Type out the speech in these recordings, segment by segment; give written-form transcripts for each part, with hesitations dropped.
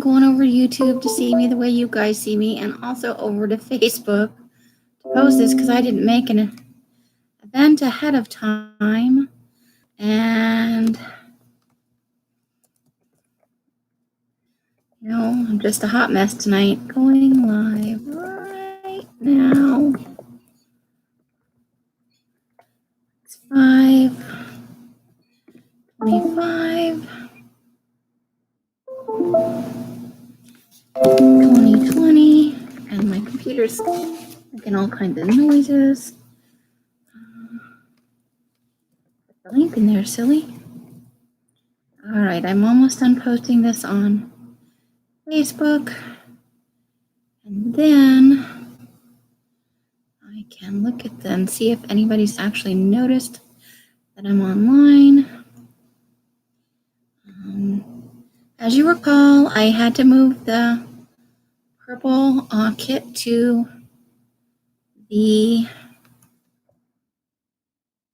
going over to YouTube to see me the way you guys see me, and also over to Facebook to post this because I didn't make an event ahead of time. And, you know, I'm just a hot mess tonight. Going live right now. It's 5:25. 2020, and my computer's making all kinds of noises. Put the link in there, silly. All right, I'm almost done posting this on Facebook, and then I can look at them, see if anybody's actually noticed that I'm online. As you recall, I had to move the purple kit to the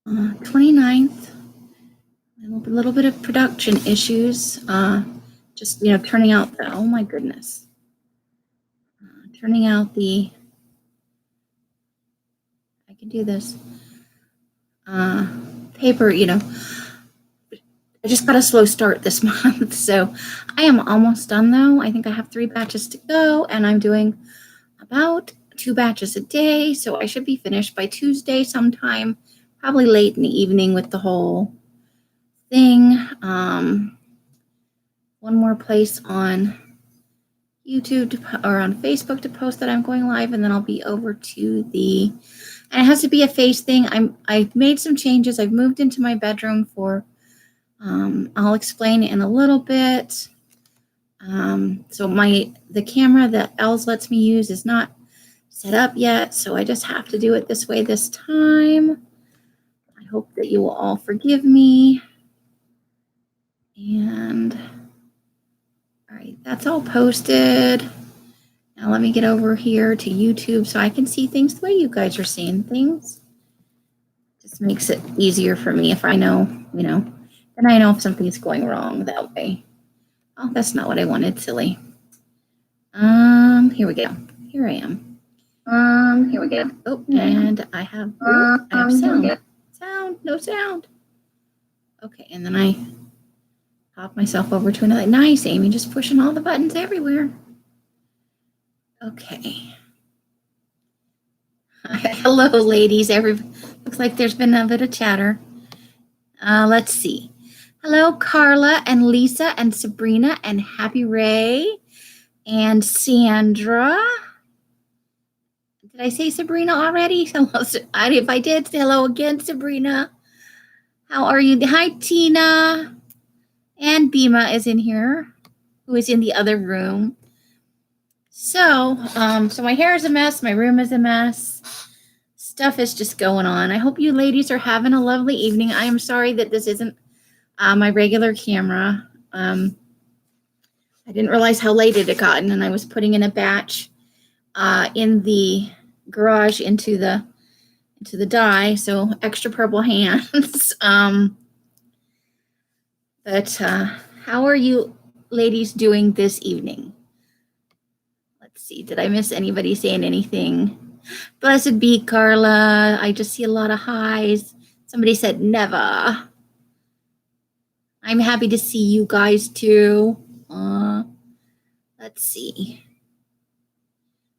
29th. A little bit of production issues. Just, you know, turning out the, oh my goodness. Turning out the, I can do this, paper, you know. I just got a slow start this month, so I am almost done though. I think I have 3 batches to go, and I'm doing about 2 batches a day, so I should be finished by Tuesday sometime, probably late in the evening with the whole thing. One more place on YouTube or on Facebook to post that I'm going live, and then I'll be over to the, and it has to be a face thing. I've made some changes. I've moved into my bedroom for, I'll explain in a little bit. So the camera that Els lets me use is not set up yet, so I just have to do it this way this time. I hope that you will all forgive me. And all right, that's all posted. Now let me get over here to YouTube so I can see things the way you guys are seeing things. Just makes it easier for me if I know, you know, then I know if something's going wrong that way. Oh, that's not what I wanted, silly. Here we go. Here I am. Here we go. Oh, and I have sound. Sound, no sound. Okay, and then I pop myself over to another. Nice, Amy, just pushing all the buttons everywhere. Okay. Hello, ladies. Looks like there's been a bit of chatter. Let's see. Hello, Carla and Lisa and Sabrina and Happy Ray and Sandra. Did I say Sabrina already? Hello, if I did, hello again, Sabrina. How are you? Hi, Tina. And Bima is in here, who is in the other room. So my hair is a mess. My room is a mess. Stuff is just going on. I hope you ladies are having a lovely evening. I am sorry that this isn't my regular camera. I didn't realize how late it had gotten, and I was putting in a batch in the garage into the dye, so extra purple hands. But how are you ladies doing this evening? Let's see, did I miss anybody saying anything? Blessed be Carla. I just see a lot of highs. Somebody said never. I'm happy to see you guys too. Let's see.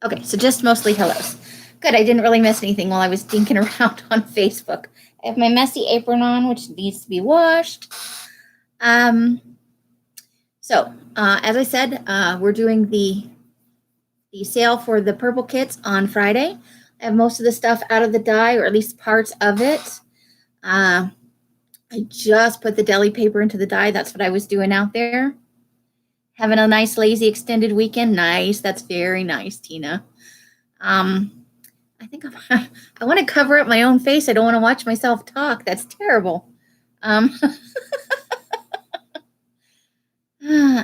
Okay, so just mostly hellos. Good, I didn't really miss anything while I was dinking around on Facebook. I have my messy apron on, which needs to be washed. So as I said, we're doing the sale for the purple kits on Friday. I have most of the stuff out of the dye, or at least parts of it. I just put the deli paper into the dye. That's what I was doing out there. Having a nice, lazy, extended weekend. Nice. That's very nice, Tina. I think I want to cover up my own face. I don't want to watch myself talk. That's terrible.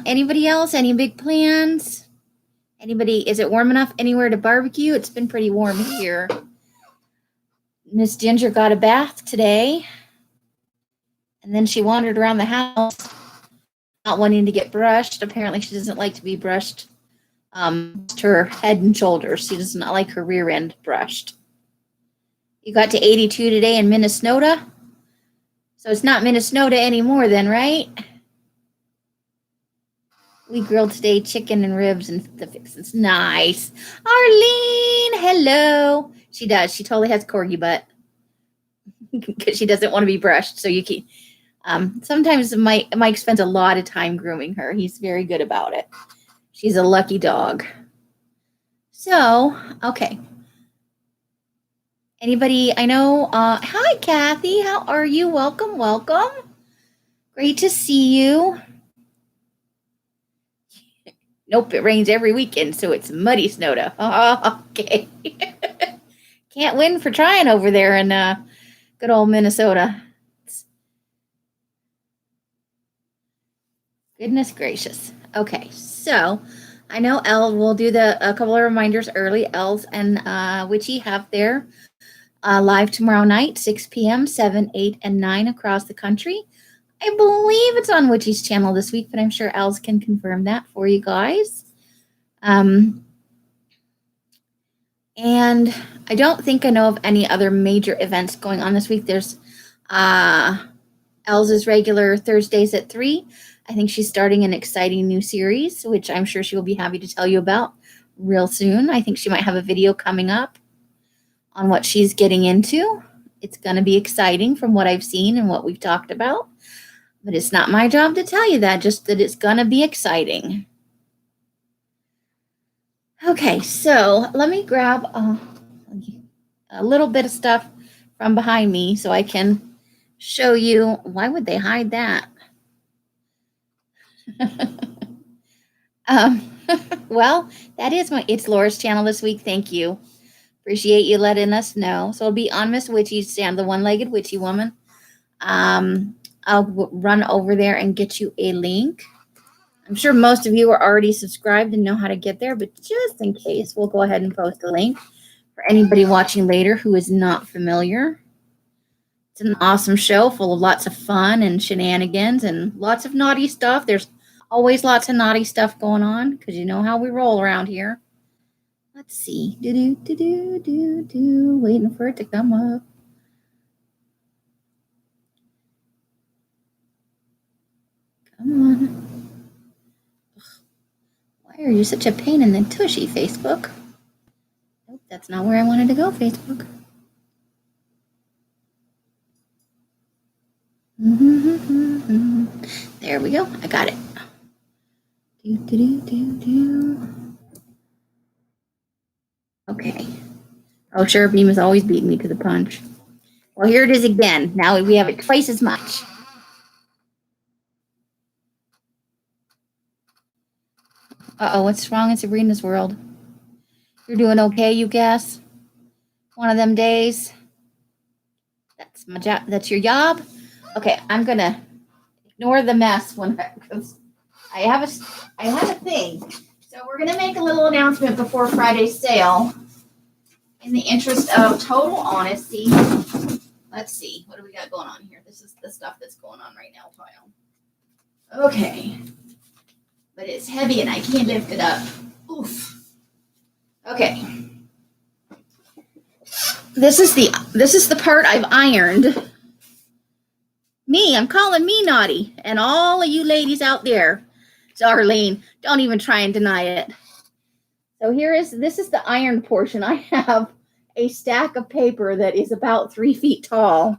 Anybody else? Any big plans? Anybody? Is it warm enough anywhere to barbecue? It's been pretty warm here. Miss Ginger got a bath today. And then she wandered around the house not wanting to get brushed. Apparently she doesn't like to be brushed. Her head and shoulders. She does not like her rear end brushed. You got to 82 today in Minnesota. So it's not Minnesota anymore then, right? We grilled today chicken and ribs and the fixins. Nice. Arlene, hello. She does. She totally has corgi butt because she doesn't want to be brushed. So you can. Sometimes Mike spends a lot of time grooming her. He's very good about it. She's a lucky dog. So, okay. Anybody I know? Hi, Kathy. How are you? Welcome, welcome. Great to see you. Nope, it rains every weekend, so it's muddy Snowda. Oh, okay. Can't win for trying over there in good old Minnesota. Goodness gracious. Okay, so I know Elle will do a couple of reminders early. Elle's and Witchy have their live tomorrow night, 6 p.m., 7, 8, and 9 across the country. I believe it's on Witchy's channel this week, but I'm sure Els can confirm that for you guys. And I don't think I know of any other major events going on this week. There's Els' regular Thursdays at 3. I think she's starting an exciting new series, which I'm sure she will be happy to tell you about real soon. I think she might have a video coming up on what she's getting into. It's going to be exciting from what I've seen and what we've talked about. But it's not my job to tell you that, just that it's going to be exciting. Okay, so let me grab a little bit of stuff from behind me so I can show you. Why would they hide that? Well, that is it's Laura's channel this week. Thank you. Appreciate you letting us know. So it'll be on Miss Witchy's channel, the one-legged witchy woman. I'll run over there and get you a link. I'm sure most of you are already subscribed and know how to get there, but just in case, we'll go ahead and post a link for anybody watching later who is not familiar. It's an awesome show full of lots of fun and shenanigans and lots of naughty stuff. There's always lots of naughty stuff going on because you know how we roll around here. Let's see. Waiting for it to come up. Come on. Why are you such a pain in the tushy, Facebook? Nope, that's not where I wanted to go, Facebook. There we go. I got it. Okay. Oh, sure, Beam is always beating me to the punch. Well, here it is again. Now we have it twice as much. Uh-oh, what's wrong in Sabrina's world? You're doing okay, you guess? One of them days? That's my job. That's your job? Okay, I'm gonna ignore the mess because I have a thing. So we're gonna make a little announcement before Friday's sale. In the interest of total honesty, let's see. What do we got going on here? This is the stuff that's going on right now, Kyle. Okay. But it's heavy and I can't lift it up. Oof. Okay. This is the part I've ironed. I'm calling me naughty. And all of you ladies out there, Darlene, don't even try and deny it. So this is the ironed portion. I have a stack of paper that is about 3 feet tall.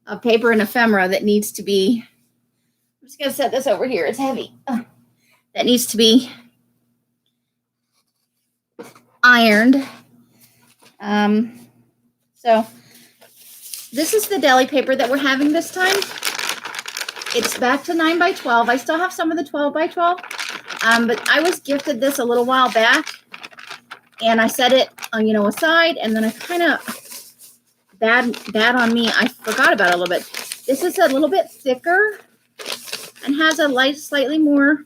A paper and ephemera that needs to be, I'm just going to set this over here. It's heavy. That needs to be ironed. So this is the deli paper that we're having this time. It's back to 9 by 12. I still have some of the 12 by 12. But I was gifted this a little while back. And I set it, aside, and then I kind of, bad on me, I forgot about it a little bit. This is a little bit thicker and has a slightly more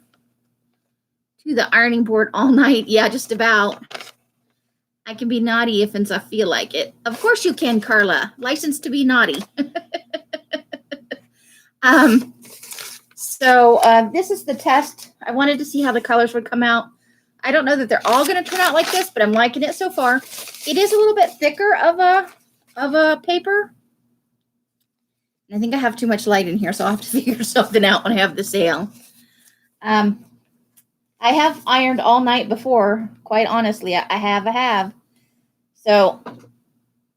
to the ironing board all night. Yeah, just about. I can be naughty if I feel like it. Of course you can, Carla. Licensed to be naughty. So So this is the test. I wanted to see how the colors would come out. I don't know that they're all going to turn out like this, but I'm liking it so far. It is a little bit thicker of a paper. I think I have too much light in here, so I'll have to figure something out when I have the sale. I have ironed all night before, quite honestly. I have. So,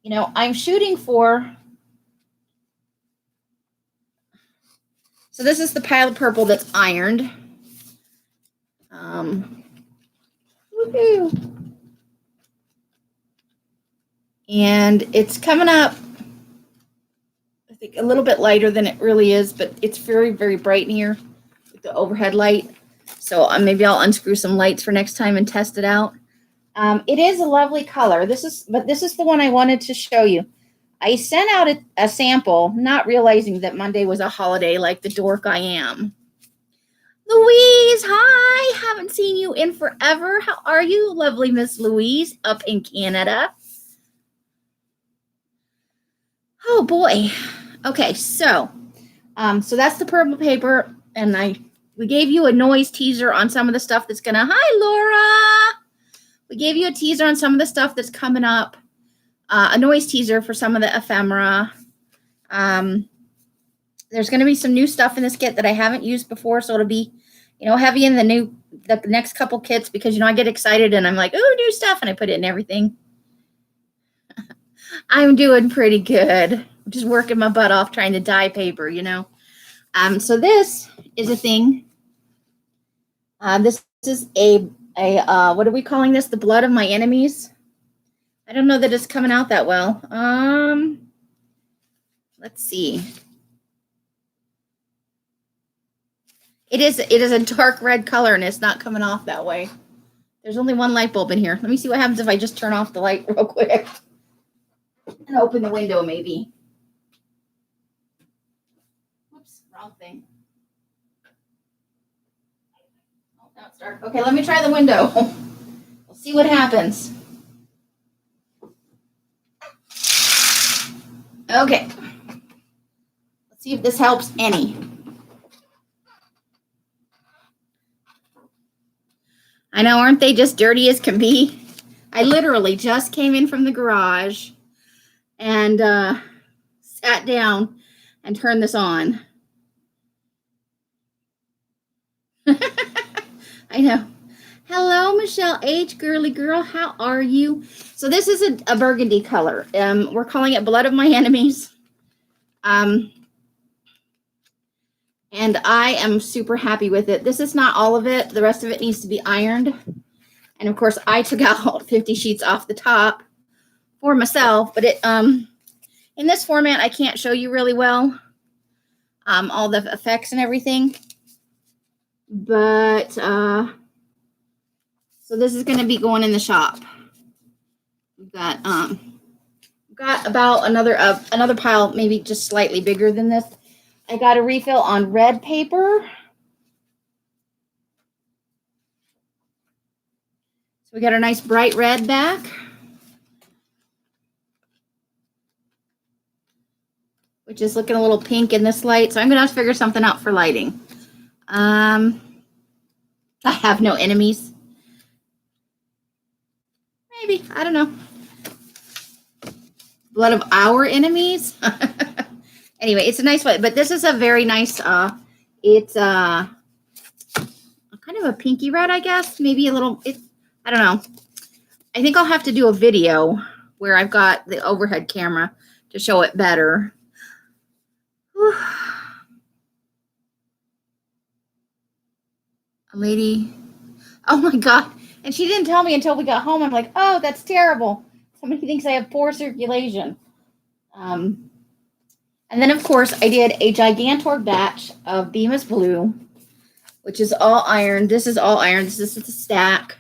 you know, I'm shooting for... So this is the pile of purple that's ironed. Woohoo! And it's coming up, I think, a little bit lighter than it really is, but it's very, very bright in here with the overhead light. So maybe I'll unscrew some lights for next time and test it out. It is a lovely color. This is the one I wanted to show you. I sent out a sample, not realizing that Monday was a holiday like the dork I am. Louise, hi. Haven't seen you in forever. How are you, lovely Miss Louise, up in Canada? Oh, boy. Okay, so that's the purple paper, and we gave you a noise teaser on some of the stuff that's gonna... Hi, Laura. We gave you a teaser on some of the stuff that's coming up. A noise teaser for some of the ephemera. There's going to be some new stuff in this kit that I haven't used before, so it'll be, you know, heavy in the next couple kits because, you know, I get excited and I'm like, oh, new stuff, and I put it in everything. I'm doing pretty good. I'm just working my butt off trying to dye paper, you know. So this is a thing. This is a what are we calling this? The blood of my enemies. I don't know that it's coming out that well. Let's see. It is a dark red color, and it's not coming off that way. There's only one light bulb in here. Let me see what happens if I just turn off the light real quick and open the window, maybe. Whoops, wrong thing. Oh, now it's dark. Okay, let me try the window. We'll see what happens. Okay. Let's see if this helps any. I know, aren't they just dirty as can be? I literally just came in from the garage and sat down and turned this on. I know. Hello, Michelle H. Girly girl. How are you? So this is a burgundy color. We're calling it Blood of My Enemies. And I am super happy with it. This is not all of it. The rest of it needs to be ironed. And of course, I took out 50 sheets off the top for myself. But it in this format, I can't show you really well all the effects and everything. But so this is going to be going in the shop. We've got about another pile, maybe just slightly bigger than this. I got a refill on red paper. So we got a nice bright red back. Which is looking a little pink in this light. So I'm going to have to figure something out for lighting. I have no enemies. Maybe. I don't know. Blood of our enemies. Anyway, it's a nice one, but this is a very nice, it's kind of a pinky red, I guess. Maybe a little, I don't know. I think I'll have to do a video where I've got the overhead camera to show it better. Whew. A lady, oh my God. And she didn't tell me until we got home. I'm like, oh, that's terrible. Somebody thinks I have poor circulation. And then, of course, I did a Gigantor batch of Bemis Blue, which is all iron. This is all iron. This is the stack.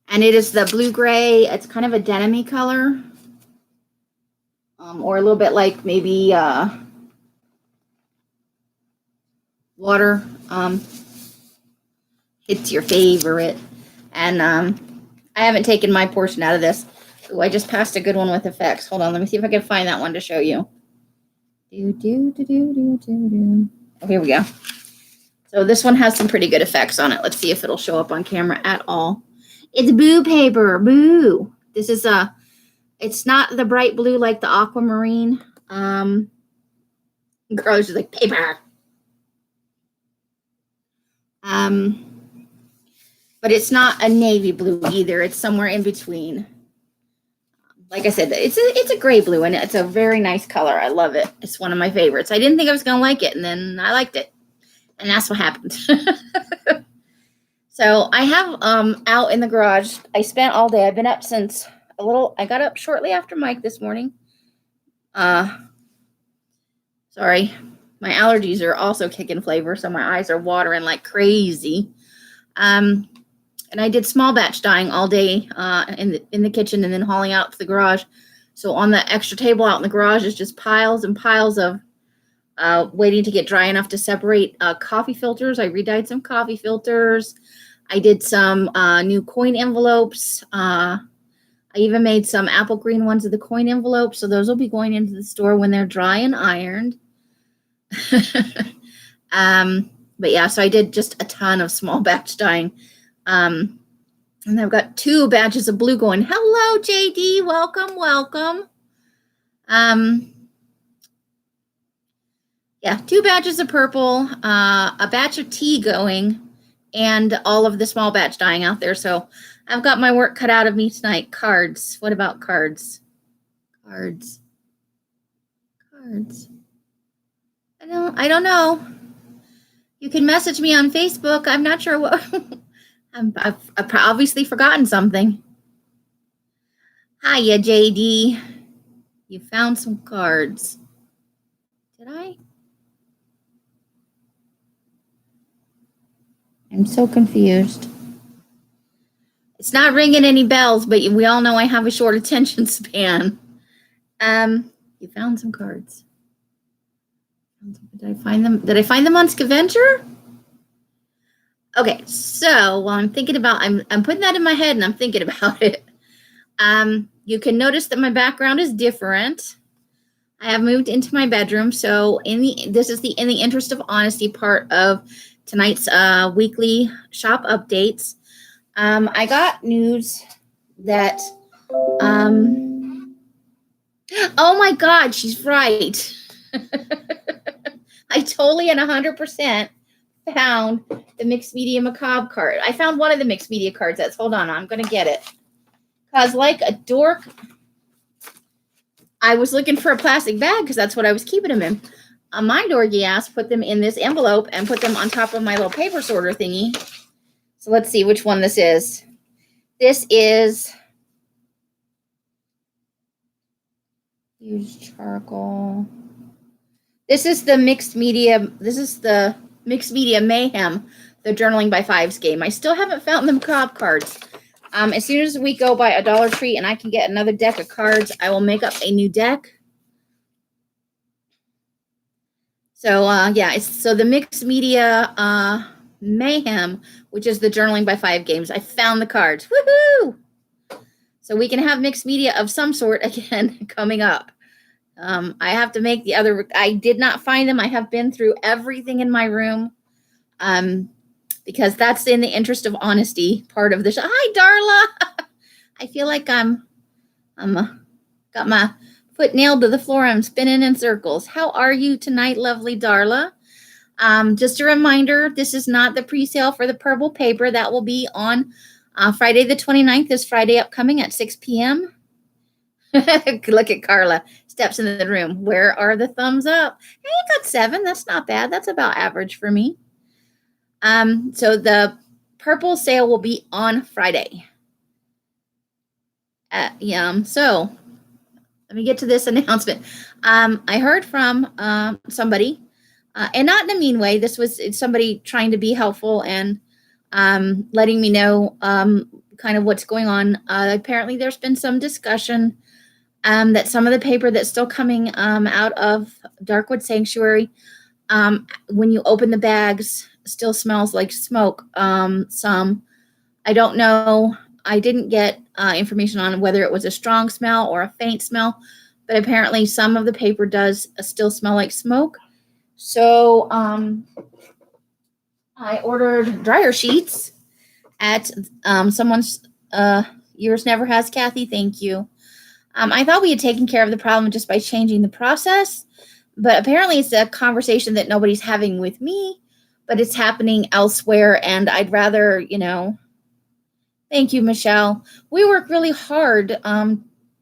And it is the blue-gray. It's kind of a denim-y color. Or a little bit like maybe water. It's your favorite. And I haven't taken my portion out of this. Ooh, I just passed a good one with effects. Hold on, let me see if I can find that one to show you. Oh, here we go. So this one has some pretty good effects on it. Let's see if it'll show up on camera at all. It's boo paper. Boo. This is it's not the bright blue like the aquamarine. Girl is just like paper. But it's not a navy blue either. It's somewhere in between. Like I said, it's a gray blue, and it's a very nice color. I love it. It's one of my favorites. I didn't think I was going to like it, and then I liked it. And that's what happened. So I have out in the garage. I spent all day. I've been up since I got up shortly after Mike this morning. Sorry. My allergies are also kicking flavor, so my eyes are watering like crazy. And I did small batch dyeing all day in the kitchen and then hauling out to the garage. So on the extra table out in the garage is just piles and piles of waiting to get dry enough to separate coffee filters. I redyed some coffee filters. I did some new coin envelopes. I even made some apple green ones of the coin envelopes. So those will be going into the store when they're dry and ironed. But yeah, so I did just a ton of small batch dyeing. And I've got 2 batches of blue going. Hello, JD. Welcome. Yeah, 2 batches of purple, a batch of tea going, and all of the small batch dyeing out there. So I've got my work cut out of me tonight. Cards. What about cards? Cards. I don't know. You can message me on Facebook. I'm not sure what. I've obviously forgotten something. Hiya, JD. You found some cards. Did I? I'm so confused. It's not ringing any bells, but we all know I have a short attention span. You found some cards. Did I find them? Did I find them on Scavenger? Okay, so while I'm thinking about, I'm putting that in my head and I'm thinking about it. You can notice that my background is different. I have moved into my bedroom, so this is in the interest of honesty part of tonight's weekly shop updates. I got news that oh my God, she's right. I totally and 100% found the Mixed Media Macabre card. I found one of the Mixed Media card sets. Hold on, I'm going to get it. Because like a dork, I was looking for a plastic bag because that's what I was keeping them in. My dorky ass put them in this envelope and put them on top of my little paper sorter thingy. So let's see which one this is. This is use charcoal. This is the Mixed Media. This is the Mixed Media Mayhem, the Journaling by Fives game. I still haven't found the Macabre cards. As soon as we go by a Dollar Tree and I can get another deck of cards, I will make up a new deck. So yeah, so the Mixed Media Mayhem, which is the Journaling by Five games. I found the cards. Woohoo! So we can have mixed media of some sort again coming up. I have to make the other. I did not find them. I have been through everything in my room. Because that's in the interest of honesty part of the show. Hi, Darla. I feel like I'm got my foot nailed to the floor. I'm spinning in circles. How are you tonight, lovely Darla? Just a reminder, this is not the pre-sale for the purple paper. That will be on Friday the 29th, this Friday upcoming at 6 p.m. Look at Carla. Steps in the room. Where are the thumbs up? Hey, you got 7. That's not bad. That's about average for me. So the purple sale will be on Friday. So let me get to this announcement. I heard from somebody, and not in a mean way. This was somebody trying to be helpful and letting me know kind of what's going on. Apparently, there's been some discussion that some of the paper that's still coming out of Darkwood Sanctuary, when you open the bags, still smells like smoke. Some, I don't know. I didn't get information on whether it was a strong smell or a faint smell, but apparently some of the paper does still smell like smoke. So I ordered dryer sheets at someone's. Yours never has, Kathy. Thank you. I thought we had taken care of the problem just by changing the process, but apparently it's a conversation that nobody's having with me, but it's happening elsewhere, and I'd rather, thank you, Michelle. We work really hard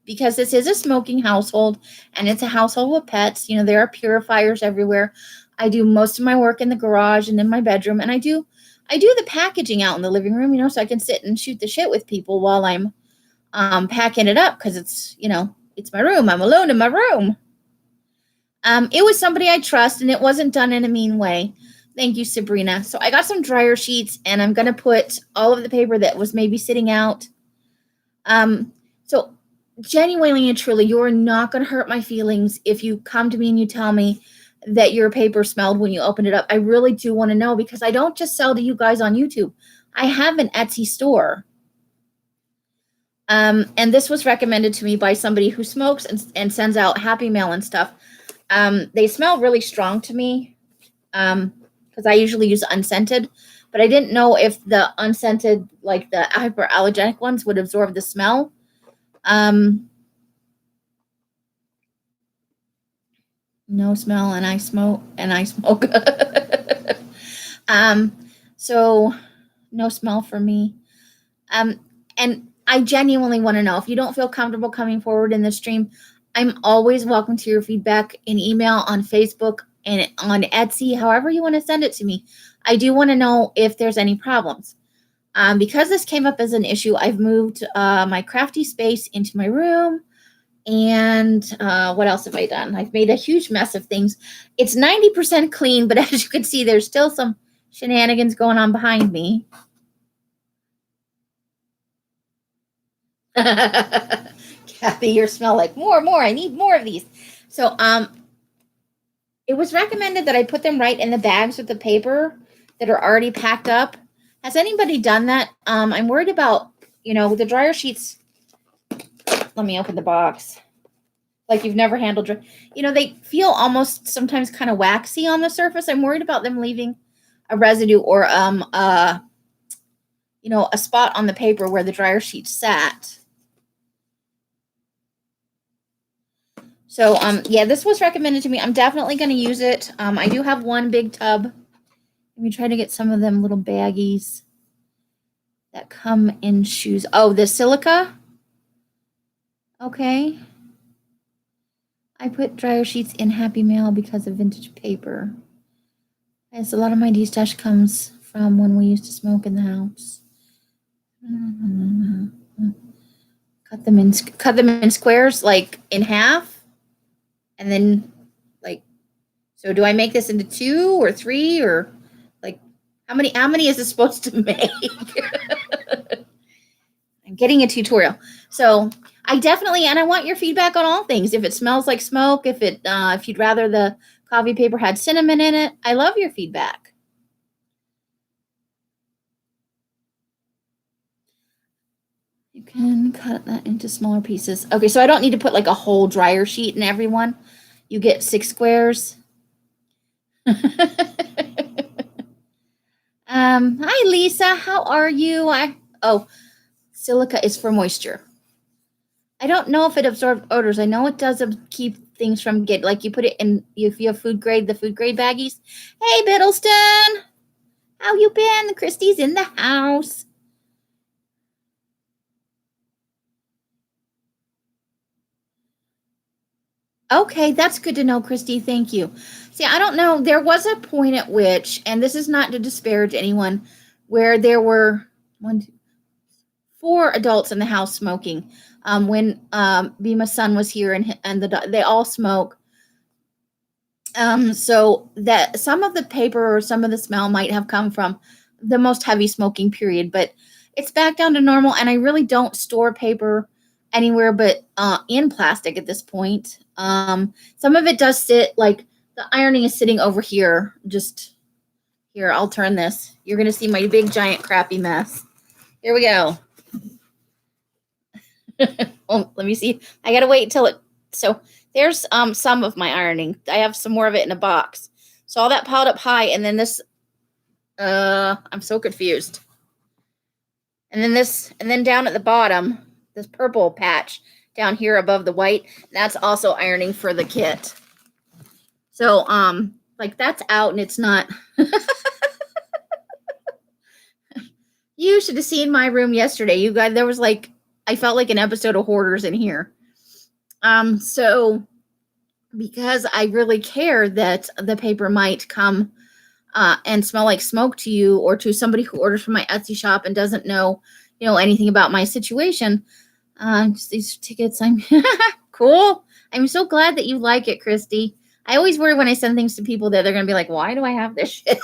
because this is a smoking household, and it's a household with pets. There are purifiers everywhere. I do most of my work in the garage and in my bedroom, and I do the packaging out in the living room, so I can sit and shoot the shit with people while I'm packing it up, because it's my room. I'm alone in my room. It was somebody I trust, and it wasn't done in a mean way. Thank you, Sabrina. So I got some dryer sheets, and I'm going to put all of the paper that was maybe sitting out. So genuinely and truly, you're not going to hurt my feelings if you come to me and you tell me that your paper smelled when you opened it up. I really do want to know, because I don't just sell to you guys on YouTube. I have an Etsy store. And this was recommended to me by somebody who smokes and sends out Happy Mail and stuff. They smell really strong to me because I usually use unscented, but I didn't know if the unscented, like the hyperallergenic ones, would absorb the smell. No smell, and I smoke. So no smell for me. And I genuinely want to know, if you don't feel comfortable coming forward in the stream, I'm always welcome to your feedback in email, on Facebook, and on Etsy, however you want to send it to me. I do want to know if there's any problems. Because this came up as an issue, I've moved my crafty space into my room. And what else have I done? I've made a huge mess of things. It's 90% clean, but as you can see, there's still some shenanigans going on behind me. Kathy, your smell like more. I need more of these. So it was recommended that I put them right in the bags with the paper that are already packed up. Has anybody done that? I'm worried about, with the dryer sheets. Let me open the box. Like you've never handled, they feel almost sometimes kind of waxy on the surface. I'm worried about them leaving a residue or a spot on the paper where the dryer sheet sat. So, yeah, this was recommended to me. I'm definitely going to use it. I do have one big tub. Let me try to get some of them little baggies that come in shoes. Oh, the silica. Okay. I put dryer sheets in Happy Mail because of vintage paper. Yes, a lot of my de-stash comes from when we used to smoke in the house. Cut them in squares, like in half. And then, so do I make this into 2 or 3, or how many is it supposed to make? I'm getting a tutorial. So I definitely, and I want your feedback on all things. If it smells like smoke, if you'd rather the coffee paper had cinnamon in it, I love your feedback. You can cut that into smaller pieces. Okay, so I don't need to put a whole dryer sheet in every one. You get 6 squares. Hi, Lisa. How are you? Silica is for moisture. I don't know if it absorbs odors. I know it does keep things from you put it in, if you have the food grade baggies. Hey, Biddleston. How you been? Christy's in the house. Okay, that's good to know, Christy. Thank you. See, I don't know. There was a point at which, and this is not to disparage anyone, where there were 4 adults in the house smoking. When Bima's son was here, and they all smoke. So that some of the paper or some of the smell might have come from the most heavy smoking period, but it's back down to normal. And I really don't store paper anywhere but in plastic at this point. Some of it does sit, the ironing is sitting over here. Just here, I'll turn this. You're going to see my big, giant, crappy mess. Here we go. Well, let me see. I got to wait until so There's some of my ironing. I have some more of it in a box. So all that piled up high, and then this, I'm so confused. And then this, and then down at the bottom, this purple patch down here above the white, that's also ironing for the kit. So, like that's out and it's not. You should have seen my room yesterday. You guys, there was like, I felt like an episode of Hoarders in here. So because I really care that the paper might come and smell like smoke to you or to somebody who orders from my Etsy shop and doesn't know, anything about my situation. Just these tickets. I'm cool. I'm so glad that you like it, Christy. I always worry when I send things to people that they're going to be like, why do I have this shit?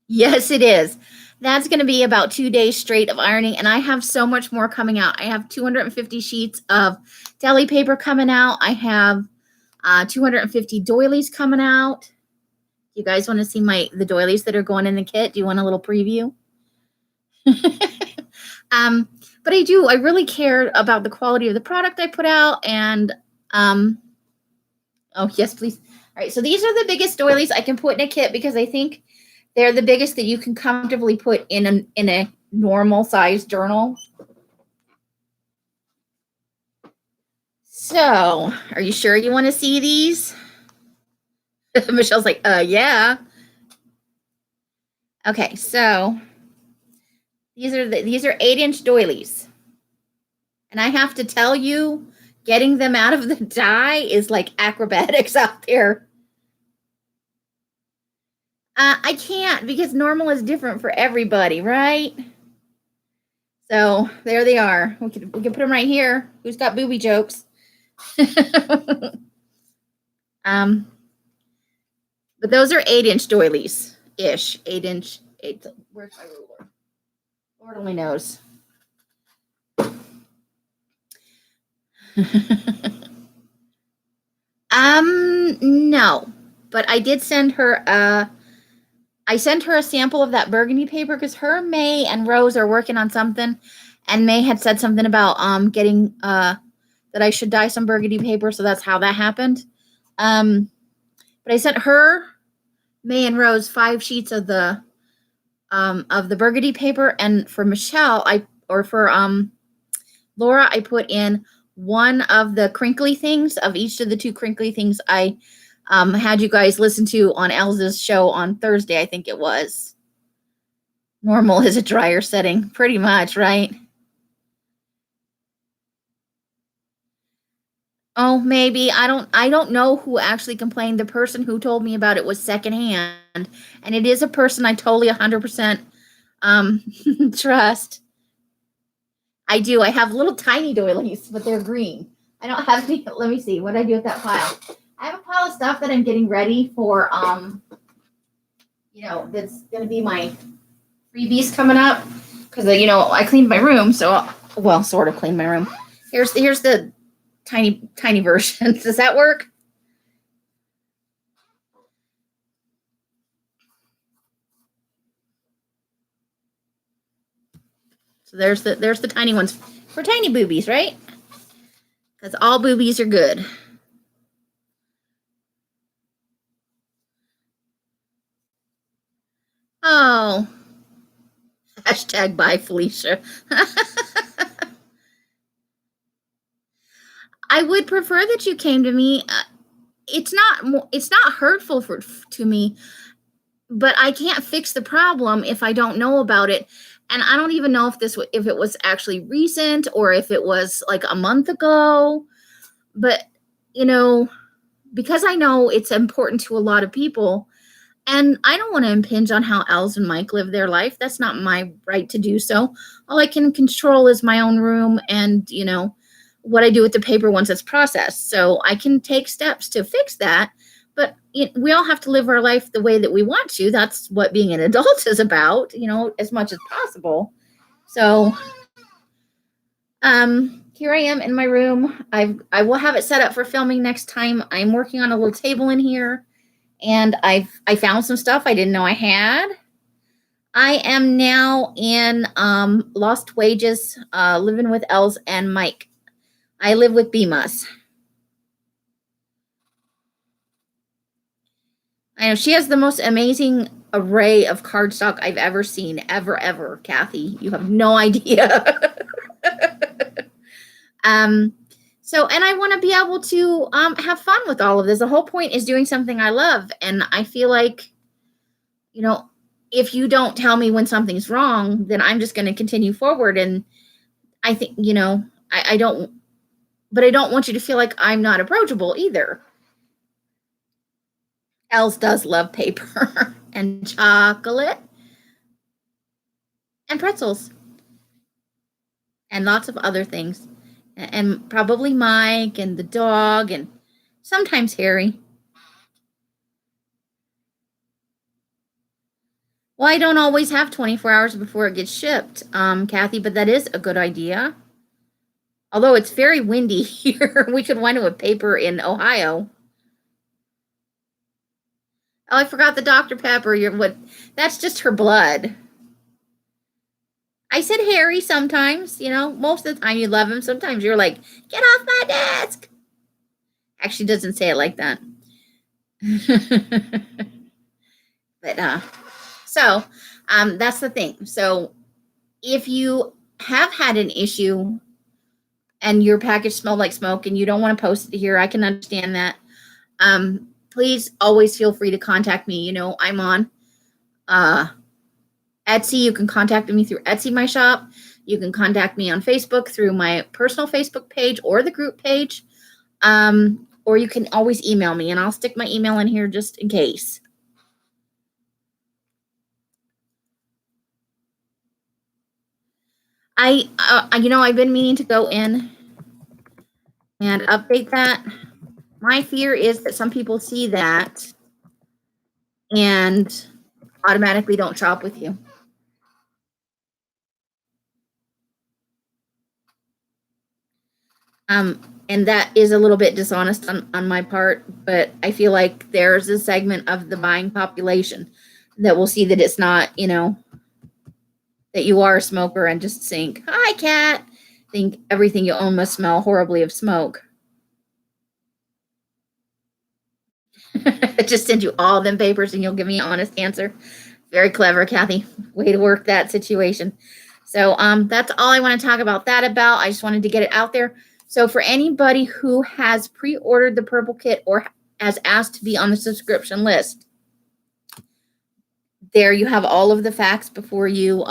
Yes, it is. That's going to be about 2 days straight of ironing, and I have so much more coming out. I have 250 sheets of deli paper coming out. I have 250 doilies coming out. You guys want to see the doilies that are going in the kit? Do you want a little preview? But I do. I really care about the quality of the product I put out, and oh yes, please. All right, so these are the biggest doilies I can put in a kit because I think they're the biggest that you can comfortably put in a normal size journal. So, are you sure you want to see these? Michelle's like, yeah. Okay, so these are 8-inch doilies. And I have to tell you, getting them out of the die is like acrobatics out there. I can't because normal is different for everybody, right? So there they are. We can put them right here. Who's got booby jokes? But those are 8-inch doilies ish. 8-inch. Where's my ruler? Lord only knows. No, but I did send her I sent her a sample of that burgundy paper because her, May, and Rose are working on something, and May had said something about getting that I should dye some burgundy paper, so that's how that happened. But I sent her, May, and Rose 5 sheets of the burgundy paper, and for Michelle, Laura, I put in one of the crinkly things of each of the 2 crinkly things I had you guys listen to on Elsa's show on Thursday, I think it was. Normal is a drier setting, pretty much, right? Oh, maybe. I don't know who actually complained. The person who told me about it was secondhand, and it is a person I totally 100% trust. I do. I have little tiny doilies, but they're green. I don't have any. Let me see. What did I do with that pile? I have a pile of stuff that I'm getting ready for, that's going to be my freebies coming up. Because, I cleaned my room, so, sort of cleaned my room. Here's the tiny version. Does that work? So there's the tiny ones for tiny boobies, right? Because all boobies are good. Oh. Hashtag bye, Felicia. I would prefer that you came to me. It's not hurtful to me, but I can't fix the problem if I don't know about it. And I don't even know if it was actually recent or if it was like a month ago. But, because I know it's important to a lot of people, and I don't want to impinge on how Els and Mike live their life. That's not my right to do so. All I can control is my own room and, what I do with the paper once it's processed. So I can take steps to fix that. But we all have to live our life the way that we want to. That's what being an adult is about, as much as possible. So here I am in my room. I will have it set up for filming next time. I'm working on a little table in here. And I found some stuff I didn't know I had. I am now in Lost Wages, living with Els and Mike. I live with BMUS. I know she has the most amazing array of cardstock I've ever seen, ever, Kathy. You have no idea. So, and I want to be able to have fun with all of this. The whole point is doing something I love. And I feel like, you know, if you don't tell me when something's wrong, then I'm just going to continue forward. And I think, you know, I don't, but I don't want you to feel like I'm not approachable either. Els does love paper and chocolate and pretzels and lots of other things. And probably Mike and the dog and sometimes Harry. Well, I don't always have 24 hours before it gets shipped, Kathy, but that is a good idea. Although it's very windy here, we could wind up with paper in Ohio. Oh, I forgot the Dr. Pepper. That's just her blood. I said Harry sometimes, you know, most of the time you love him. Sometimes you're like, get off my desk. Actually doesn't say it like that. But so that's the thing. So if you have had an issue and your package smelled like smoke and you don't want to post it here, I can understand that. Please always feel free to contact me. You know, I'm on Etsy. You can contact me through Etsy, my shop. You can contact me on Facebook through my personal Facebook page or the group page. Or you can always email me, and I'll stick my email in here just in case. I've been meaning to go in and update that. My fear is that some people see that and automatically don't shop with you. And that is a little bit dishonest on my part, but I feel like there's a segment of the buying population that will see that it's not, you know, that you are a smoker and just think, hi, cat. Think everything you own must smell horribly of smoke. Just send you all them papers and you'll give me an honest answer. Very clever, Kathy. Way to work that situation. So that's all I want to talk about that about. I just wanted to get it out there. So for anybody who has pre-ordered the purple kit or has asked to be on the subscription list, there you have all of the facts before you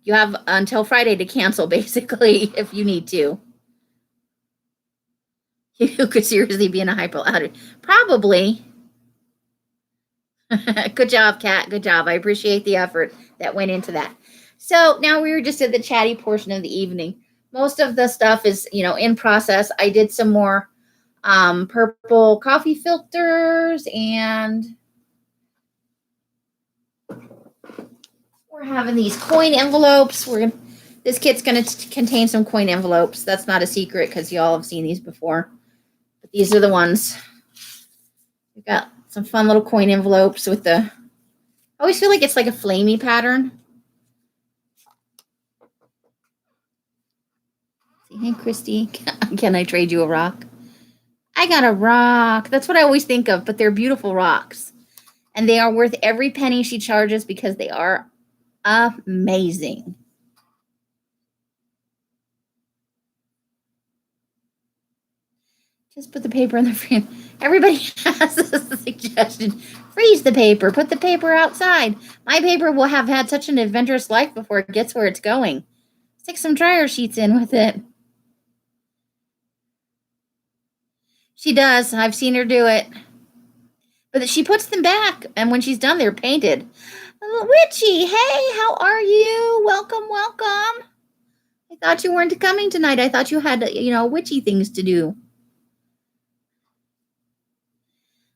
you have until Friday to cancel, basically, if you need to. You could seriously be in a hypo outage. Probably. Good job, Kat. Good job. I appreciate the effort that went into that. So now we were just at the chatty portion of the evening. Most of the stuff is, you know, in process. I did some more purple coffee filters, and we're having these coin envelopes. This kit's going to contain some coin envelopes. That's not a secret because y'all have seen these before. But these are the ones. We've got some fun little coin envelopes with I always feel like it's like a flamey pattern. Hey, Christy, can I trade you a rock? I got a rock. That's what I always think of, but they're beautiful rocks. And they are worth every penny she charges because they are amazing. Just put the paper in the frame. Everybody has a suggestion. Freeze the paper. Put the paper outside. My paper will have had such an adventurous life before it gets where it's going. Stick some dryer sheets in with it. She does. I've seen her do it. But she puts them back, and when she's done, they're painted. Witchy, hey, how are you? Welcome, welcome. I thought you weren't coming tonight. I thought you had, witchy things to do.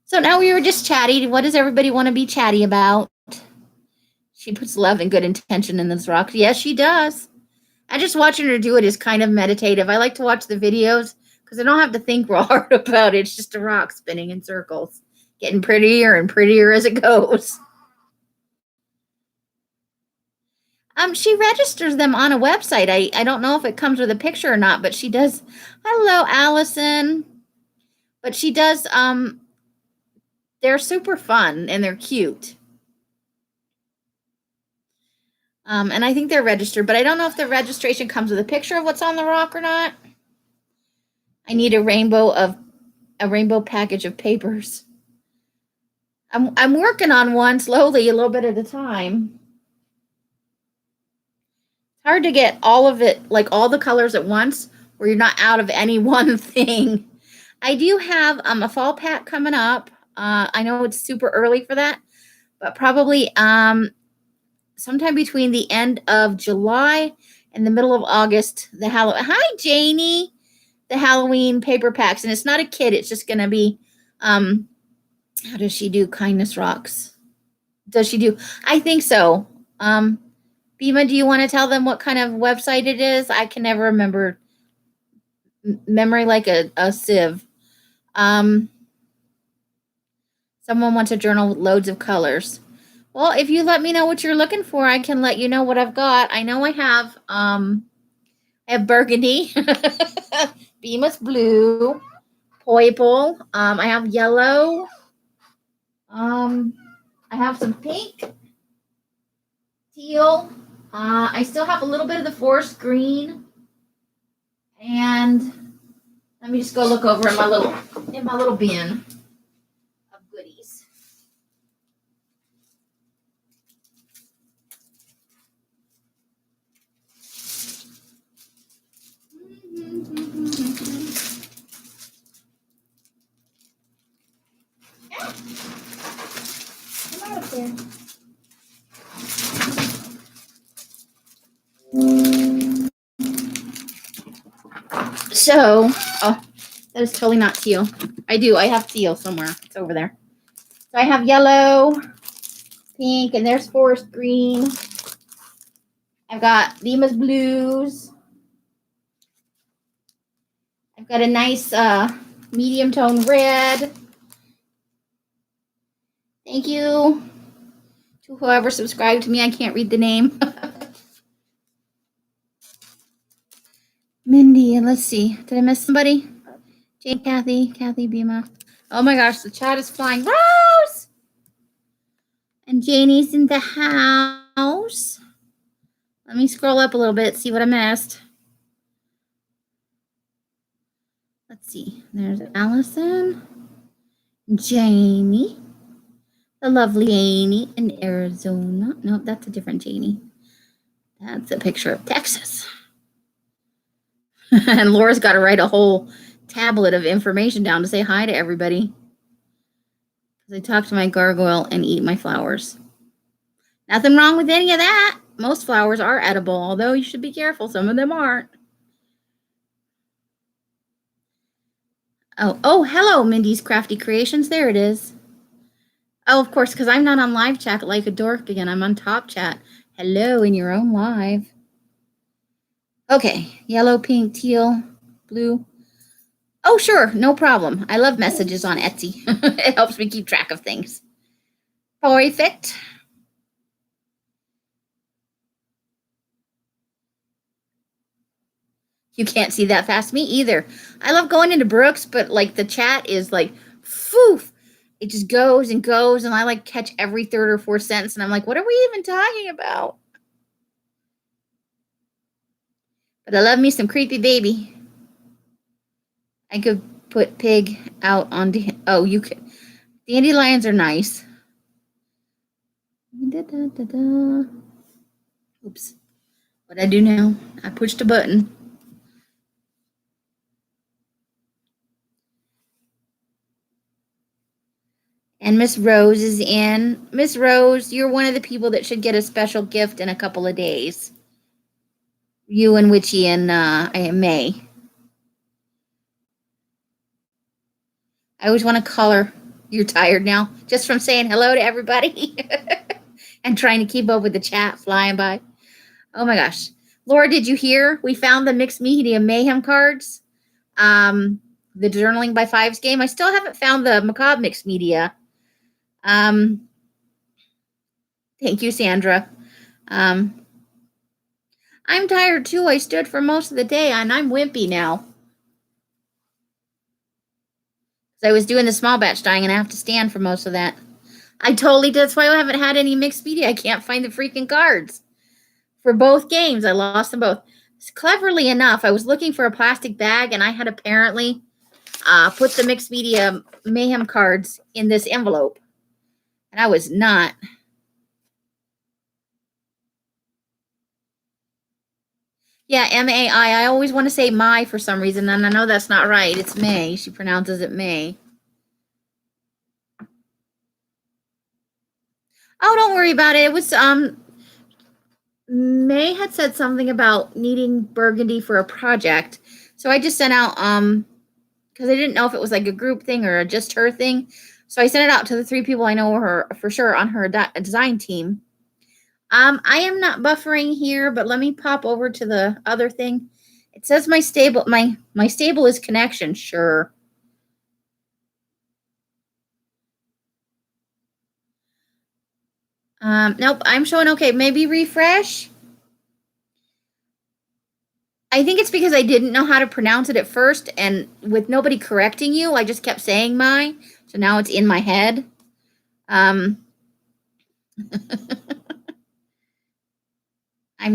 So now we were just chatty. What does everybody want to be chatty about? She puts love and good intention in this rock. Yes, she does. And just watching her do it is kind of meditative. I like to watch the videos because I don't have to think real hard about it. It's just a rock spinning in circles, getting prettier and prettier as it goes. She registers them on a website. I don't know if it comes with a picture or not, but she does. Hello, Allison. But she does. They're super fun and they're cute. And I think they're registered, but I don't know if the registration comes with a picture of what's on the rock or not. I need a rainbow package of papers. I'm working on one slowly, a little bit at a time. It's hard to get all of it, like all the colors at once, where you're not out of any one thing. I do have a fall pack coming up. I know it's super early for that, but probably sometime between the end of July and the middle of August, the Halloween. Hi, Janie. The Halloween paper packs, and it's not a kit. It's just going to be, how does she do kindness rocks? Does she do? I think so. Bima, do you want to tell them what kind of website it is? I can never remember. Memory like a sieve. Someone wants a journal with loads of colors. Well, if you let me know what you're looking for, I can let you know what I've got. I know I have burgundy, Bemis blue, purple. I have yellow. I have some pink, teal. I still have a little bit of the forest green, and let me just go look over in my little bin of goodies. Yeah. Come out of there. So, oh, that is totally not teal. I have teal somewhere. It's over there. So I have yellow, pink, and there's forest green. I've got Lima's blues. I've got a nice medium tone red. Thank you to whoever subscribed to me. I can't read the name. Mindy, and let's see. Did I miss somebody? Jane, Kathy, Bima. Oh my gosh, the chat is flying. Rose! And Janie's in the house. Let me scroll up a little bit, see what I missed. Let's see. There's Allison, Janie, the lovely Janie in Arizona. Nope, that's a different Janie. That's a picture of Texas. And Laura's got to write a whole tablet of information down to say hi to everybody. Because I talk to my gargoyle and eat my flowers. Nothing wrong with any of that. Most flowers are edible, although you should be careful. Some of them aren't. Oh, hello, Mindy's Crafty Creations. There it is. Oh, of course, because I'm not on live chat like a dork again. I'm on top chat. Hello in your own live. Okay, yellow, pink, teal, blue. Oh, sure, no problem. I love messages on Etsy. It helps me keep track of things. Perfect. You can't see that fast. Me either. I love going into Brooks, but like the chat is like, poof. It just goes and goes, and I like catch every third or fourth sentence, and I'm like, what are we even talking about? But I love me some creepy baby. I could put pig out on. Oh, you could. Dandelions are nice. Oops. What I do now? I pushed a button. And Miss Rose is in. Miss Rose, you're one of the people that should get a special gift in a couple of days. You and Witchy and May. I always want to call her. You're tired now, just from saying hello to everybody and trying to keep up with the chat flying by. Oh my gosh. Laura, did you hear? We found the Mixed Media Mayhem cards. The Journaling by Fives game. I still haven't found the Macabre Mixed Media. Thank you, Sandra. I'm tired too. I stood for most of the day and I'm wimpy now. I was doing the small batch dyeing and I have to stand for most of that. I totally did. That's why I haven't had any mixed media. I can't find the freaking cards for both games. I lost them both. Cleverly enough, I was looking for a plastic bag and I had apparently put the mixed media mayhem cards in this envelope. And I was not. Yeah, M-A-I. I always want to say my for some reason, and I know that's not right. It's May. She pronounces it May. Oh, don't worry about it. It was May had said something about needing burgundy for a project. So I just sent out because I didn't know if it was like a group thing or just her thing. So I sent it out to the 3 people I know her for sure on her design team. I am not buffering here, but let me pop over to the other thing. It says my stable is connection. Sure. Nope, I'm showing okay. Maybe refresh. I think it's because I didn't know how to pronounce it at first, and with nobody correcting you, I just kept saying my. So now it's in my head. I'm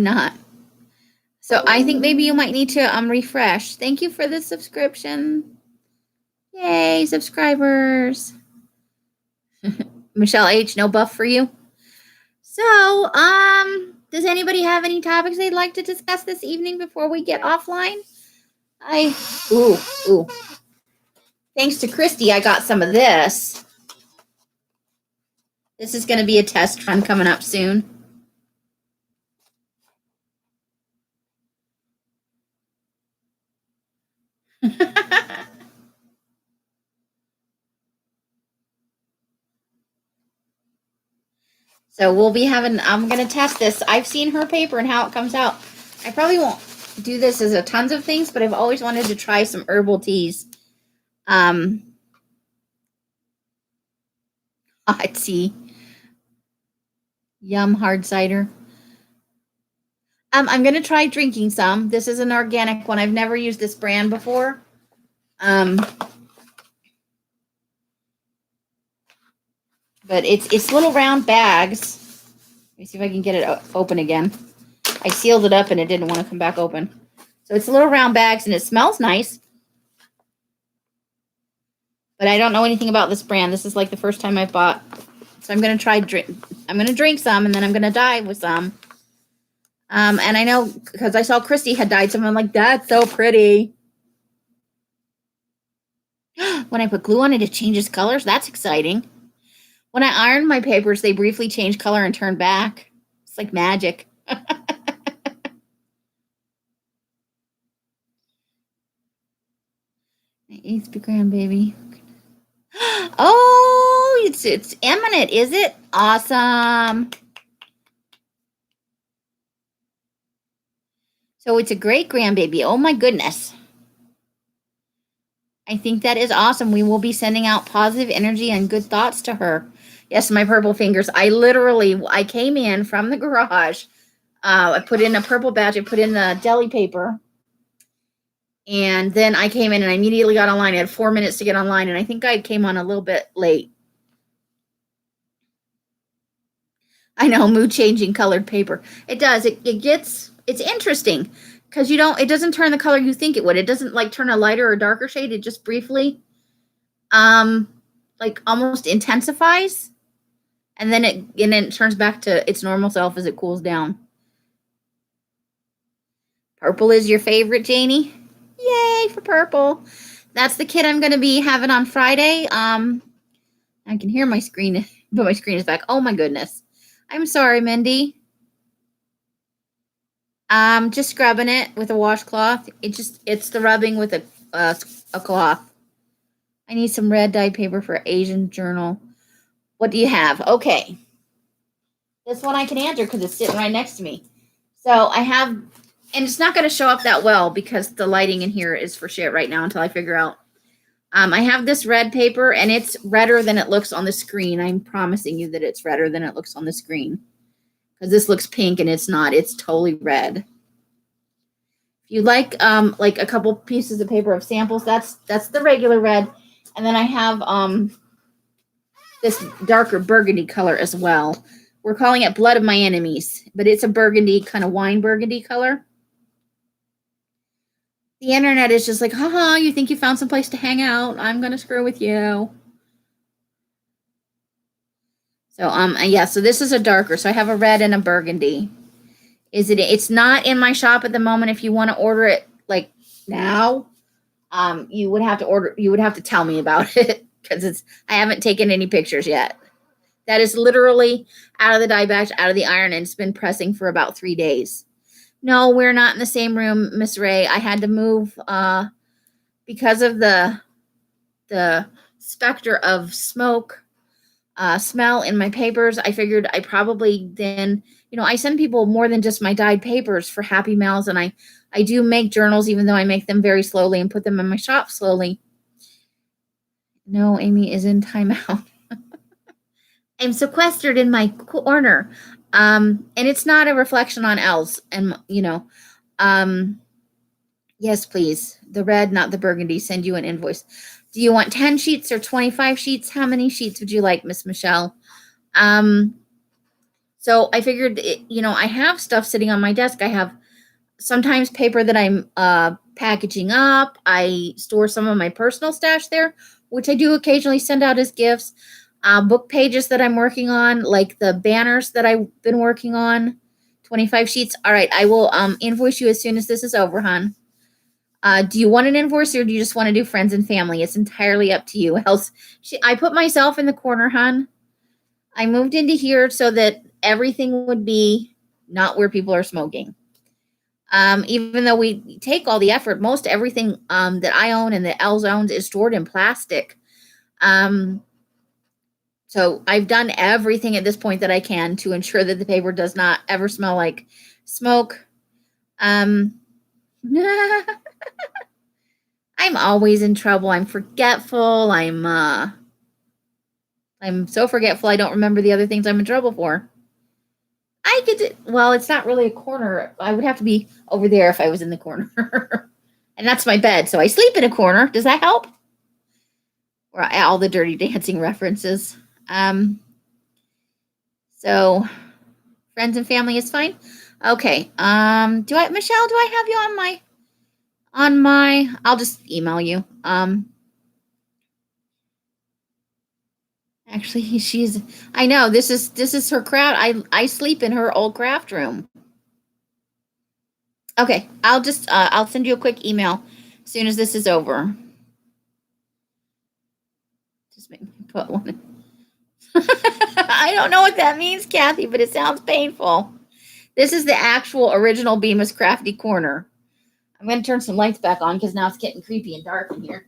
not. So I think maybe you might need to refresh. Thank you for the subscription. Yay, subscribers. Michelle H, no buff for you. So, does anybody have any topics they'd like to discuss this evening before we get offline? Ooh. Thanks to Christy, I got some of this. This is going to be a test run coming up soon. So we'll be having, I'm going to test this. I've seen her paper and how it comes out. I probably won't do this as a tons of things, but I've always wanted to try some herbal teas. Hot tea. Yum hard cider. I'm going to try drinking some. This is an organic one. I've never used this brand before. But it's little round bags. Let me see if I can get it open again. I sealed it up and it didn't want to come back open. So it's little round bags and it smells nice. But I don't know anything about this brand. This is like the first time I've bought. So I'm going to try I'm going to drink some and then I'm going to dye with some. And I know because I saw Christy had dyed some. I'm like, that's so pretty. When I put glue on it, it changes colors. That's exciting. When I iron my papers, they briefly change color and turn back. It's like magic. My 8th grandbaby. Oh, it's Eminent, is it? Awesome. So it's a great grandbaby. Oh my goodness. I think that is awesome. We will be sending out positive energy and good thoughts to her. Yes, my purple fingers. I came in from the garage. I put in a purple batch. I put in the deli paper. And then I came in and I immediately got online. I had 4 minutes to get online. And I think I came on a little bit late. I know, mood changing colored paper. It does. It's interesting because it doesn't turn the color you think it would. It doesn't like turn a lighter or darker shade. It just briefly, like almost intensifies. And then it turns back to its normal self as it cools down. Purple is your favorite, Janie? Yay for purple. That's the kit I'm going to be having on Friday. I can hear my screen, but my screen is back. Oh my goodness. I'm sorry, Mindy. Just scrubbing it with a washcloth. It's the rubbing with a cloth. I need some red dye paper for Asian journal. What do you have? Okay. This one I can answer because it's sitting right next to me. So I have, and it's not going to show up that well because the lighting in here is for shit right now until I figure out. I have this red paper and it's redder than it looks on the screen. I'm promising you that it's redder than it looks on the screen. Because this looks pink and it's not. It's totally red. If you like a couple pieces of paper of samples, that's the regular red. And then I have this darker burgundy color as well. We're calling it Blood of My Enemies, but it's a burgundy, kind of wine burgundy color. The internet is just like, haha, you think you found some place to hang out? I'm gonna screw with you. So yeah, so this is a darker. So I have a red and a burgundy. It's not in my shop at the moment. If you want to order it like now, you would have to tell me about it because I haven't taken any pictures yet. That is literally out of the dye batch, out of the iron, and it's been pressing for about 3 days. No, we're not in the same room, Miss Ray. I had to move because of the specter of smoke smell in my papers. I figured I probably then, I send people more than just my dyed papers for Happy Mails, and I do make journals, even though I make them very slowly and put them in my shop slowly. No, Amy is in timeout. I'm sequestered in my corner. And it's not a reflection on Els. And, yes, please. The red, not the burgundy. Send you an invoice. Do you want 10 sheets or 25 sheets? How many sheets would you like, Miss Michelle? So I figured, I have stuff sitting on my desk. I have sometimes paper that I'm packaging up. I store some of my personal stash there, which I do occasionally send out as gifts. Book pages that I'm working on, like the banners that I've been working on, 25 sheets. All right, I will invoice you as soon as this is over, hon. Do you want an invoice or do you just want to do friends and family? It's entirely up to you. I put myself in the corner, hon. I moved into here so that everything would be not where people are smoking. Even though we take all the effort, most everything that I own and that Els owns is stored in plastic. So I've done everything at this point that I can to ensure that the paper does not ever smell like smoke. I'm always in trouble. I'm forgetful. I'm so forgetful I don't remember the other things I'm in trouble for. Well, it's not really a corner. I would have to be over there if I was in the corner. And that's my bed, so I sleep in a corner. Does that help? Or all the Dirty Dancing references. So friends and family is fine. Okay. Michelle, do I have you on my, I'll just email you. Actually, I know this is her craft. I sleep in her old craft room. Okay. I'll send you a quick email as soon as this is over. Just make me put one in. I don't know what that means, Kathy, but it sounds painful. This is the actual original Bemis Crafty corner. I'm going to turn some lights back on because now it's getting creepy and dark in here.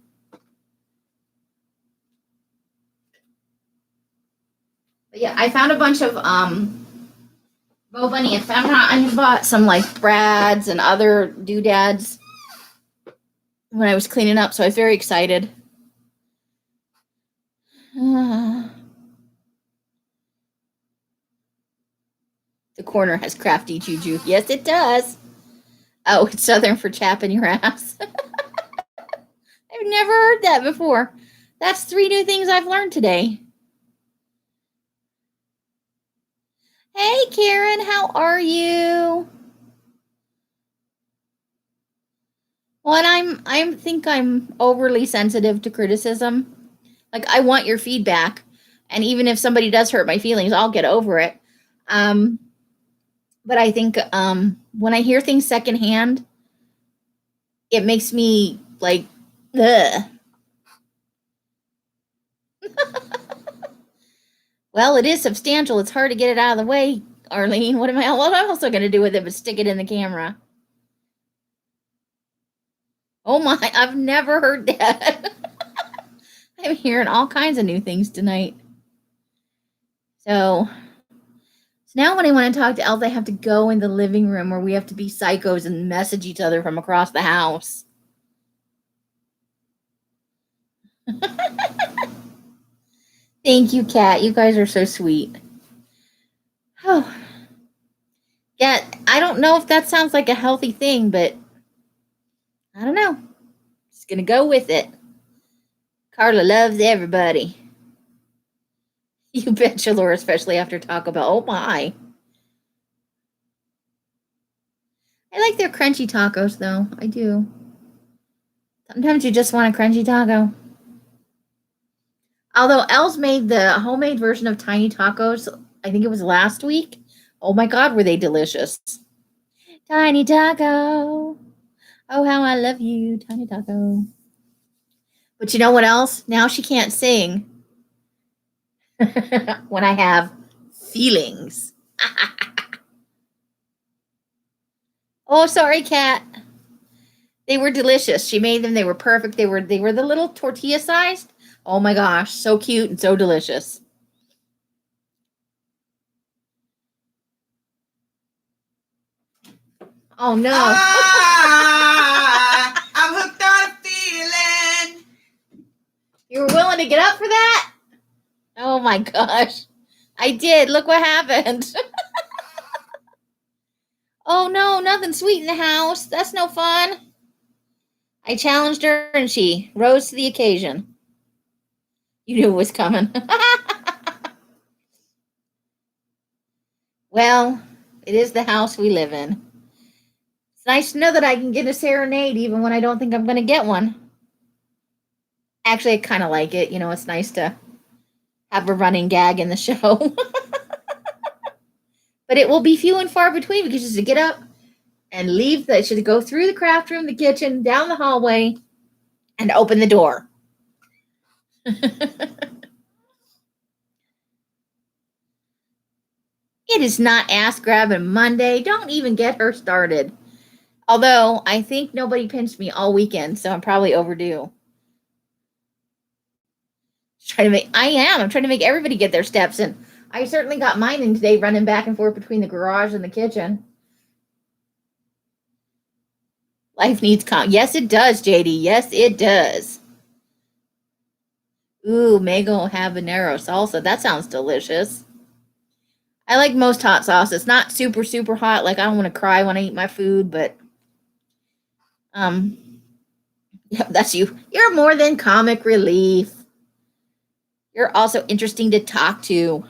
But yeah, I found a bunch of Bo Bunny. I bought some like brads and other doodads when I was cleaning up, so I was very excited. The corner has crafty juju. Yes, it does. Oh, it's Southern for chapping your ass. I've never heard that before. That's 3 new things I've learned today. Hey, Karen, how are you? Well, and I think I'm overly sensitive to criticism. Like, I want your feedback, and even if somebody does hurt my feelings, I'll get over it. But I think when I hear things secondhand, it makes me like, ugh. Well, it is substantial. It's hard to get it out of the way, Arlene. What am I also going to do with it but stick it in the camera? Oh my, I've never heard that. I'm hearing all kinds of new things tonight. So now when I want to talk to Els, I have to go in the living room where we have to be psychos and message each other from across the house. Thank you, Kat. You guys are so sweet. Oh. Yeah, I don't know if that sounds like a healthy thing, but I don't know. Just gonna go with it. Carla loves everybody. You betcha, Laura, especially after Taco Bell. Oh my. I like their crunchy tacos, though. I do. Sometimes you just want a crunchy taco. Although Els made the homemade version of tiny tacos, I think it was last week. Oh my God, were they delicious. Tiny taco. Oh, how I love you, tiny taco. But you know what else? Now she can't sing when I have feelings. Oh, sorry, Cat. They were delicious. She made them. They were perfect. They were the little tortilla sized. Oh my gosh, so cute and so delicious. Oh no. I'm hooked on a feeling. You were willing to get up for that? Oh my gosh. I did. Look what happened. Oh no, nothing sweet in the house. That's no fun. I challenged her and she rose to the occasion. You knew it was coming. Well, it is the house we live in. It's nice to know that I can get a serenade even when I don't think I'm going to get one. Actually, I kind of like it. You know, it's nice to have a running gag in the show. But it will be few and far between because just to get up and leave, should go through the craft room, the kitchen, down the hallway, and open the door. It is not ass grabbing Monday. Don't even get her started. Although I think nobody pinched me all weekend, so I'm probably overdue. I'm trying to make everybody get their steps in. I certainly got mine in today, running back and forth between the garage and the kitchen. Life needs Yes, it does, JD. Yes, it does. Ooh, mango habanero salsa. That sounds delicious. I like most hot sauce. It's not super, super hot. Like, I don't want to cry when I eat my food, but yeah, that's you. You're more than comic relief. You're also interesting to talk to.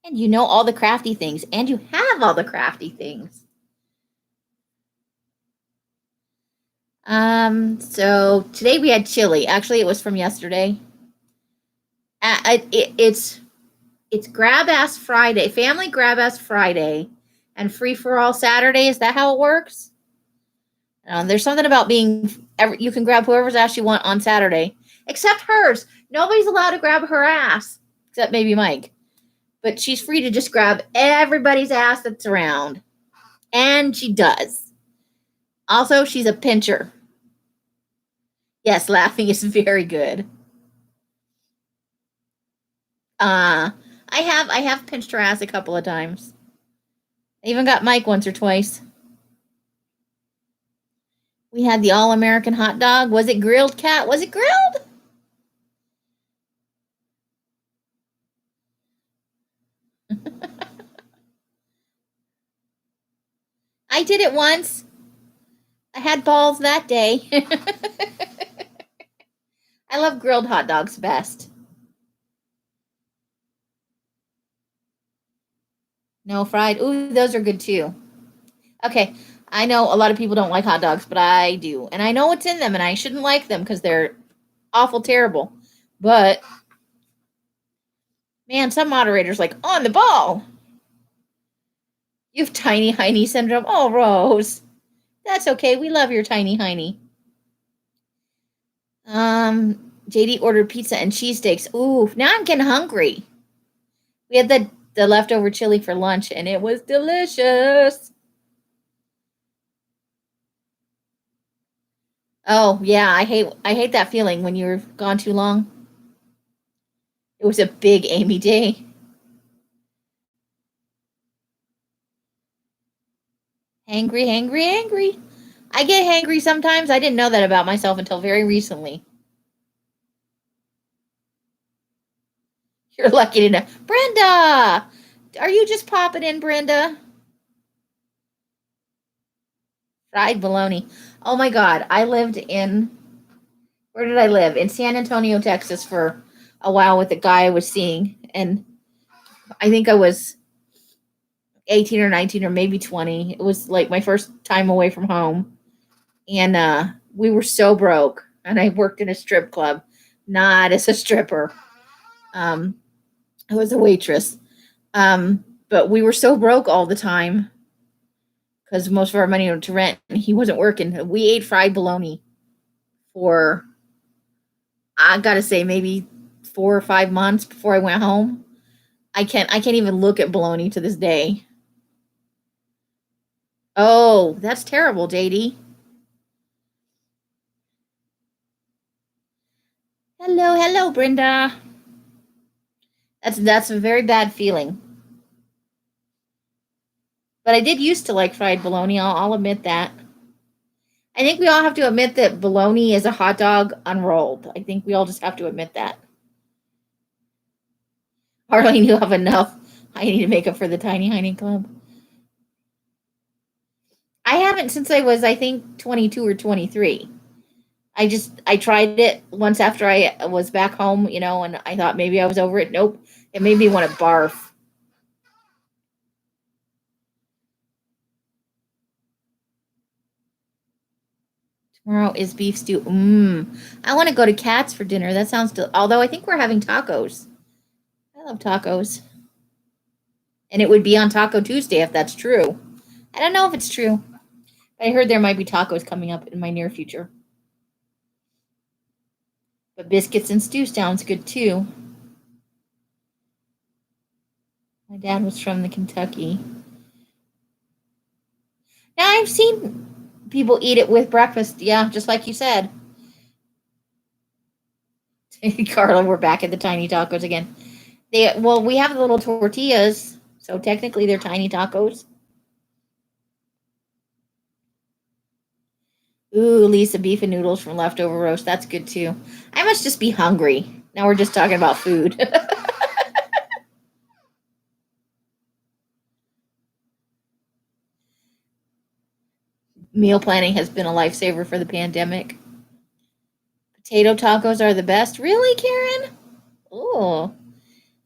And you know all the crafty things. And you have all the crafty things. So today we had chili. Actually, it was from yesterday. It's Grab Ass Friday, Family Grab Ass Friday, and Free for All Saturday. Is that how it works? There's something about you can grab whoever's ass you want on Saturday, except hers. Nobody's allowed to grab her ass, except maybe Mike. But she's free to just grab everybody's ass that's around. And she does. Also, she's a pincher. Yes, laughing is very good. I have pinched her ass a couple of times. I even got Mike once or twice. We had the all-American hot dog. Was it grilled, Cat? Was it grilled? I did it once. I had balls that day. I love grilled hot dogs best. No, fried. Ooh, those are good too. Okay, I know a lot of people don't like hot dogs, but I do. And I know what's in them, and I shouldn't like them because they're awful terrible. But, man, some moderators like, on the ball. You have tiny hiney syndrome. Oh, Rose. That's okay. We love your tiny hiney. JD ordered pizza and cheesesteaks. Ooh, now I'm getting hungry. We had the leftover chili for lunch, and it was delicious. Oh, yeah, I hate that feeling when you're gone too long. It was a big Amy day. Hangry, hangry, hangry. I get hangry sometimes. I didn't know that about myself until very recently. You're lucky to know. Brenda! Are you just popping in, Brenda? Fried bologna. Oh my God. Where did I live? In San Antonio, Texas for a while with a guy I was seeing. And I think I was 18 or 19 or maybe 20. It was like my first time away from home. And we were so broke. And I worked in a strip club, not as a stripper. Um, I was a waitress. But we were so broke all the time because most of our money went to rent. And he wasn't working. We ate fried bologna for, I gotta say, maybe 4 or 5 months before I went home. I can't even look at bologna to this day. Oh, that's terrible, JD. Hello, Brenda. That's a very bad feeling. But I did used to like fried bologna. I'll admit that. I think we all have to admit that bologna is a hot dog unrolled. I think we all just have to admit that. Arlene, you have enough. I need to make up for the Tiny Heine Club. I haven't since I was, I think, 22 or 23. I tried it once after I was back home, and I thought maybe I was over it. Nope. It made me want to barf. Tomorrow is beef stew. I want to go to Katz for dinner. That sounds although I think we're having tacos. I love tacos. And it would be on Taco Tuesday if that's true. I don't know if it's true. But I heard there might be tacos coming up in my near future. But biscuits and stew sounds good too. My dad was from the Kentucky. Now I've seen people eat it with breakfast. Yeah, just like you said. Carla, we're back at the tiny tacos again. We have the little tortillas, so technically they're tiny tacos. Ooh, Lisa, beef and noodles from leftover roast. That's good too. I must just be hungry. Now we're just talking about food. Meal planning has been a lifesaver for the pandemic. Potato tacos are the best. Really, Karen? Oh,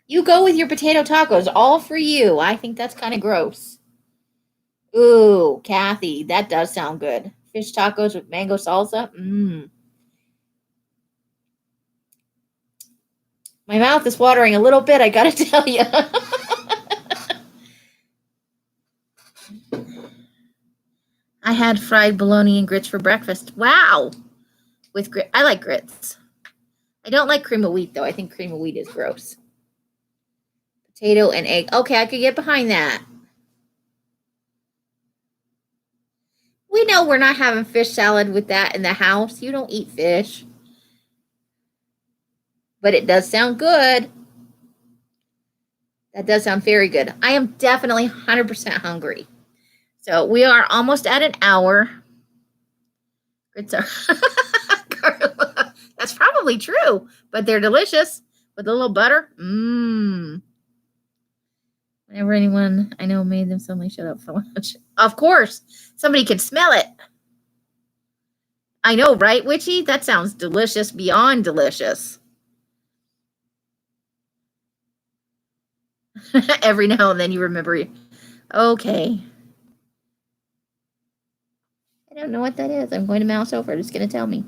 you go with your potato tacos, all for you. I think that's kind of gross. Ooh, Kathy, that does sound good. Fish tacos with mango salsa. My mouth is watering a little bit, I gotta tell you. I had fried bologna and grits for breakfast. Wow. With grit. I like grits. I don't like cream of wheat, though. I think cream of wheat is gross. Potato and egg. Okay, I could get behind that. We know we're not having fish salad with that in the house. You don't eat fish. But it does sound good. That does sound very good. I am definitely 100% hungry. So we are almost at an hour. Grits are. That's probably true, but they're delicious with a little butter. Whenever anyone I know made them suddenly shut up for lunch. Of course, somebody could smell it. I know, right, Witchy? That sounds delicious, beyond delicious. Every now and then you remember. Okay. I don't know what that is. I'm going to mouse over. It's going to tell me.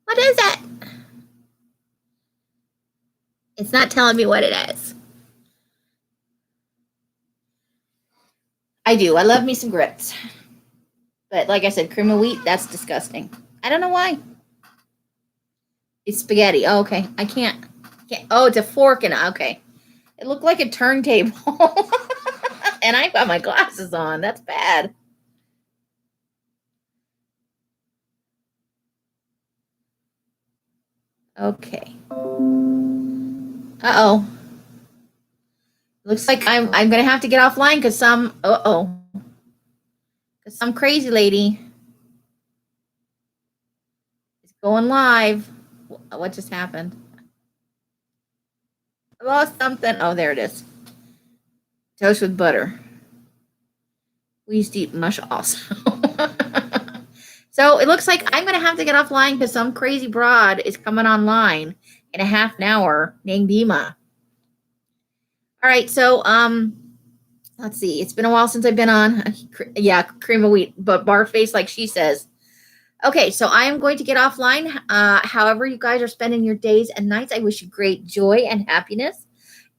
What is it? It's not telling me what it is. I do. I love me some grits. But like I said, cream of wheat, that's disgusting. I don't know why. It's spaghetti. Oh, okay. I can't. Oh, it's a fork and okay. It looked like a turntable. And I got my glasses on. That's bad. Okay. Uh-oh. Looks like I'm gonna have to get offline because some crazy lady is going live. What just happened? I lost something. Oh, there it is. Toast with butter. We used to eat mush also. So it looks like I'm going to have to get offline because some crazy broad is coming online in a half an hour named Bima. All right, so let's see. It's been a while since I've been on. Yeah, cream of wheat, but bar face like she says. Okay, so I am going to get offline. However, you guys are spending your days and nights, I wish you great joy and happiness.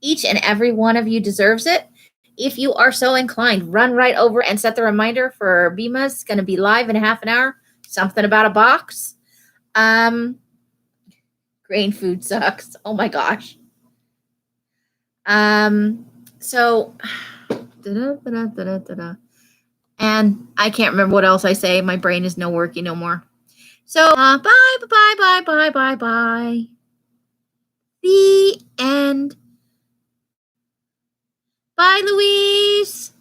Each and every one of you deserves it. If you are so inclined, run right over and set the reminder for Bima's going to be live in a half an hour. Something about a box. Grain food sucks. Oh my gosh. So, and I can't remember what else I say. My brain is no working no more. So, bye. The end. Bye, Louise.